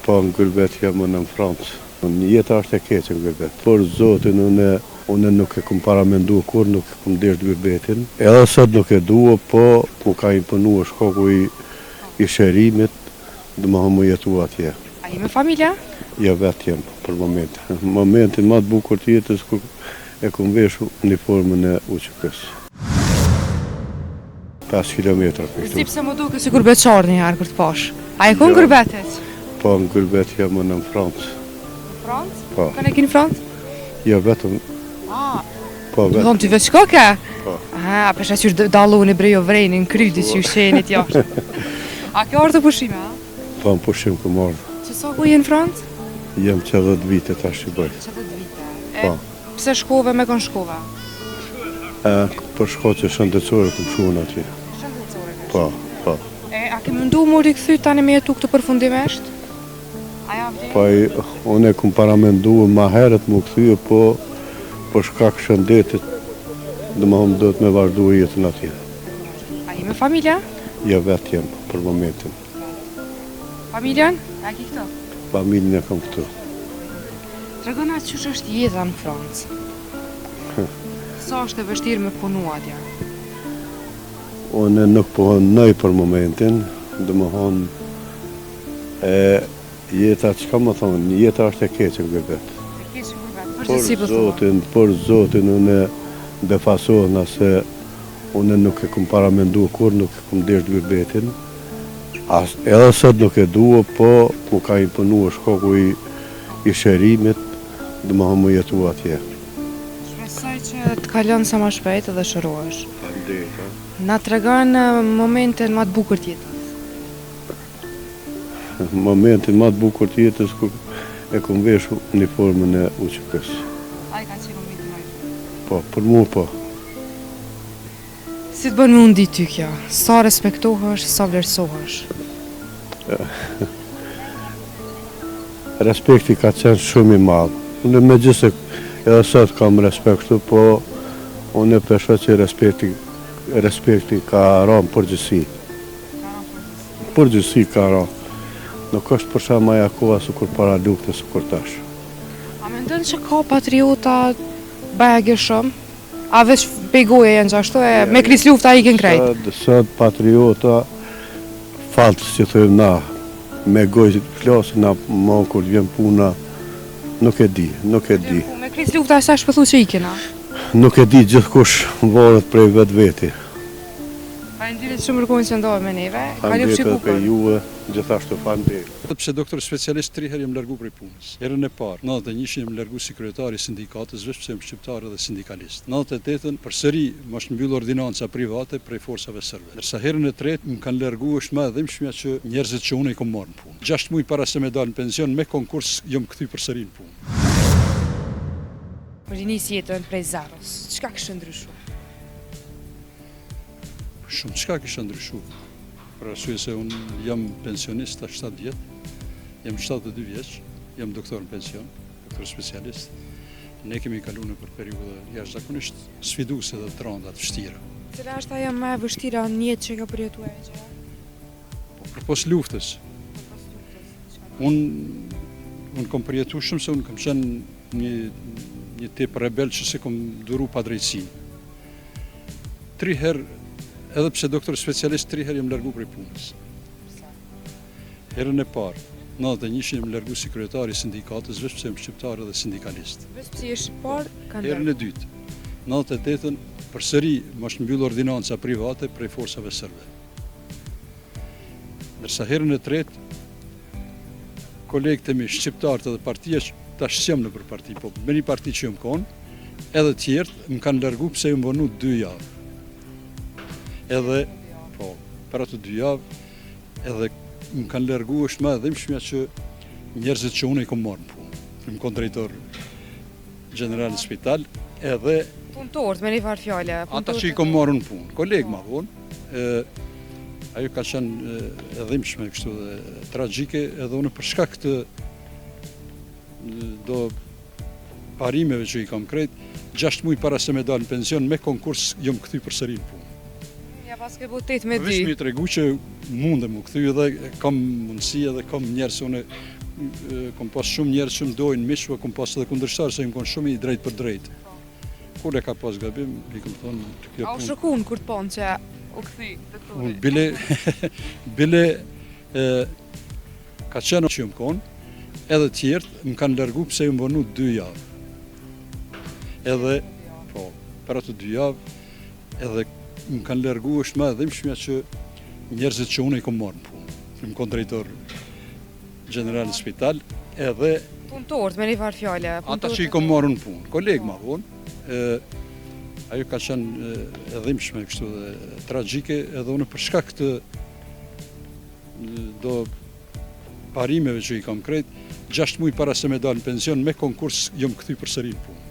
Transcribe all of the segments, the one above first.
Po në gurbet jam në Francë. Jeta është e keqe në gurbet. Por zotin unë nuk e kum paramendu kur, nuk e kum desh gurbetin. Edhe sot nuk e dua, po mu ka imponu shkoku i shërimit, dhe më jetu atje. A je me familja? Ja vetë jem për momentin. Momentin më të bukur të jetës ku e kum veshu uniformën e UÇK-s. 5 kilometra për këtu. Si pse më duke si gurbeçar një herë kur të pash. A e ku në gurbetet? Po në gurbet jam në Francë. Në Francë? Po. Kënë e ki në Francë? Ja vetëm. Po Në vetëm. thonë ty veç koke? Po. A, pesha qyrë dalu në brejo vrejnë, në kryti që ju shenit jashtë. A ke orë të pushime, a? Po në pushim këm ardhë. Që sa ku je në Francë? Jem që 10 vite tash i bëj. 10 vite. Po. Pse shkove me kon shkove? Për shkoqe shëndetësore këm shuën atje. Shëndetësore ke Po, po. A ke mëndu më rikëthy tani me jetu këtë përfundimisht? A ja vdi? Po unë e këm paramendu ma herët më këthyë, po për shkak shëndetit dhe më hëmë do të me vazhdu jetën atje. A je me familja? Ja vetë jem për momentin. Familjen? A ki këto? Familjen e kam këtu. Tregona qysh është jeta në Francë? Sa është e vështirë me punu atje? Unë nuk punoj për momentin, dhe më hëmë jeta, që ka më thonë, jeta është e keqe në gurbet. E keqë në gurbet, përgjithsi për thua. Por zotin unë befasohna se unë nuk e kum paramendu kur, nuk e kum desh gurbetin. Edhe sot nuk e dua, po mu ka imponu shkoku i shërimit dhe më hëmë jetu atje. Shpresoj që të kalon sa më shpejt edhe shërohesh. Faleminderit. Na tregon momentin më të bukur të jetës. Momentin më të bukur të jetës ku e kum veshu uniformën e UÇK-s. Ai ka qenë momenti më i bukur. Po, për mu po. Si të bën me unë ty kjo? Sa respektohesh, sa vlerësohesh? Respekti ka qenë shumë i madhë. Unë me gjithse edhe sot kam respektu, po unë e pesho që respekti ka ranë përgjësi. Përgjësi ka ranë. Nuk është për shama Jakova su kur para lukte su kur tash. A mendon që ka patriota bëge shumë? A veç pegoje janë gjashtu e me kris lufta i kënë krejt? Sot patriota faltës që thëjmë na, me gojë flasë na më kur vjen puna, nuk e di. Me kris lufta e sa shpëthu që i kena? Nuk e di gjithkush varet prej vetë veti. Faleminderit shumë rëkojnë që ndohë me neve. Faleminderit për juve, gjithashtu faleminderit. Pse doktor specialist 3 herë jam largu prej punës. Herën e parë, 91 jam largu si kryetari i sindikatës, veç pse jam shqiptar dhe sindikalist. 98-ën përsëri më është mbyll ordinanca private prej forcave serbe. Ndërsa herën e tretë më kanë largu është më e dhimbshmja që njerëzit që unë i kam marrë në punë. 6 muaj para se me dal në pension me konkurs jam kthy përsëri në punë. Për nis jetën prej zeros, çka kishte ndryshuar? Shumë çka kisha ndryshuar. Për arsye se unë jam pensionist tash 7 vjet, jam 72 vjeç, jam doktor në pension, doktor specialist. Ne kemi kaluar për periudhë jashtëzakonisht sfiduese dhe të rënda të vështira. Cila është ajo më e vështira në jetë që ka përjetuar gjë? Po përpos luftës. Unë kam përjetuar shumë se unë kam qenë një tip rebel që se kam duru pa drejtësinë. 3 herë, edhe pse doktor specialist 3 herë jam largu prej punës. Herën e parë, 91 jam largu si kryetari i sindikatës, veç pse jam shqiptar dhe sindikalist. Veç pse je shqiptar, kanë Herën e dytë, 98-ën përsëri më është mbyll ordinanca private prej forcave serbe. Ndërsa herën e tretë, kolegët e mi shqiptarët edhe partia tash s'jam në për parti, po me një parti që jam konë, edhe tjertë më kanë largu pse jam vonu 2 javë. Edhe, po, për ato 2 javë, edhe më kanë largu është më e dhimbshmja që njerëzit që unë i kom marrë në punë. Më kon drejtor general në spital, edhe punëtorët me një farë fjale. ata që i kom marrë në punë, kolegë ma vonë, ajo ka qenë e dhimbshme kështu dhe tragjike, edhe unë për shkak të do parimeve që i kam krejt, 6 muaj para se me dal në pension me konkurs jam kthy përsëri në punë. Ja pas ke bu 8 me 2. Veç mi tregu që mundem u kthy edhe kam mundësi edhe kam njerëz unë kom pas shumë njerëz që më dojnë miq, po kom pas edhe kundërshtar se më kon shumë i drejt për drejt. Kur e ka pas gabim, i kam thonë të kjo A u punë. shokun kur të ponë që u këthi të Unë klubit? bile ka qenë që më konë, edhe tjertë më kanë largu pse më vonu 2 javë. Edhe, po, për ato 2 javë, edhe më kanë largu është më edhe mshmja që njerëzit që unë i kom marrë në punë. Më konë drejtor general në spital, edhe Punëtorët, me një farë fjale. ata që i kom marrë në punë, kolegë ma vonë, ajo ka qenë edhe mshme kështu dhe tragjike, edhe unë për shkak të do parimeve që i kam krejt, 6 muaj para se me dalë në pension me konkurs jom kthy përsëri në punë.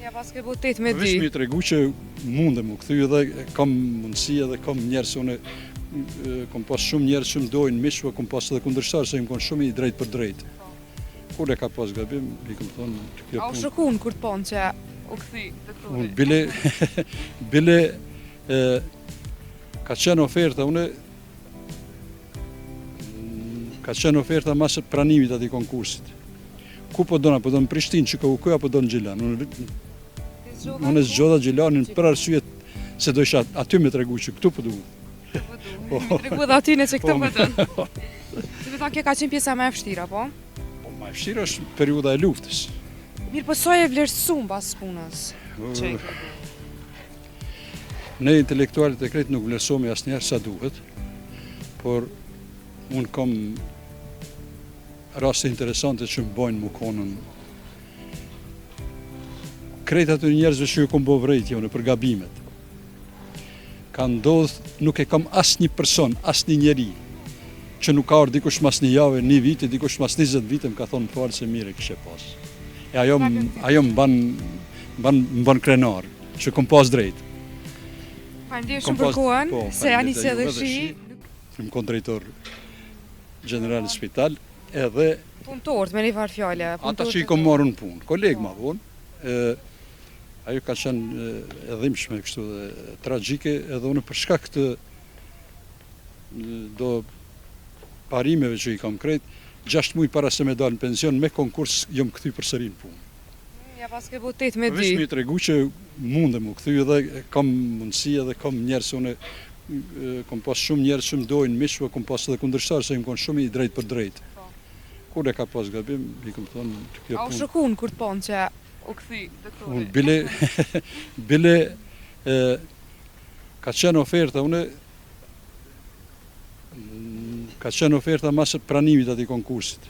Ja pas ke bu 8 me Veç 2. mi tregu që mundem mu kthy edhe kam mundësi edhe kam njerëz unë kom pas shumë njerëz që më dojnë miq, po kom pas edhe kundërshtar se më kon shumë i drejt për drejt. Kur e ka pas gabim, i kam thonë të kjo A u punë. shokun kur të ponë që u këthi të Unë klubit? bile ka qenë oferta ka qenë oferta masë pranimit ati konkursit. Ku po dona, po do në Prishtinë që ka u këja, po do në Gjilan. Unë e zgjodha Gjilanin për arsye se do isha aty me tregu që këtu po du. Mi tregu dhe atyne që këtë Po, më dënë. Të me thonë kjo ka qenë pjesa me e vështira, po? Po ma e vështirë është periuda e luftës. Mirë, po soj e vlerësum pas punës. Që i ke bu? Ne intelektualit e kretë nuk vlerësohemi asnjëherë sa duhet, por unë kam raste interesante që më bojnë më konën. Kretë aty njerëzve që ju kom bo vrejtje unë për gabimet. Ka ndodhë, nuk e kam asnjë person, asnjë njeri, që nuk ka orë dikush mas një jave, një vite, dikush mas 20 vite, më ka thonë falë se mire kishe pas. E ajo më ban krenar, që kom pas drejt. Faleminderit shumë për kohën, se janë i se dhe shi. Më kon drejtor general në spital, edhe Punëtorët, me një farë fjale. ata që i kom marrë në punë, kolegë ma vonë, ajo ka qenë edhe mshme kështu dhe tragjike, edhe unë për shkak të do parimeve që i kam krejt, 6 muaj para se me dalë në pension me konkurs jom kthy përsëri në punë. Ja pas ke bu 8 me 2. Veç mi tregu që mundem mu kthy edhe kam mundësi edhe kam njerëz unë kom pas shumë njerëz që më dojnë miq, po kom pas edhe kundërshtar se më kon shumë i drejt për drejt. Kur e ka pas gabim, i kam thonë të kjo A u punë. shokun kur të ponë që u këthi të Unë klubit? bile ka qenë oferta ka qenë oferta masë pranimit ati konkursit.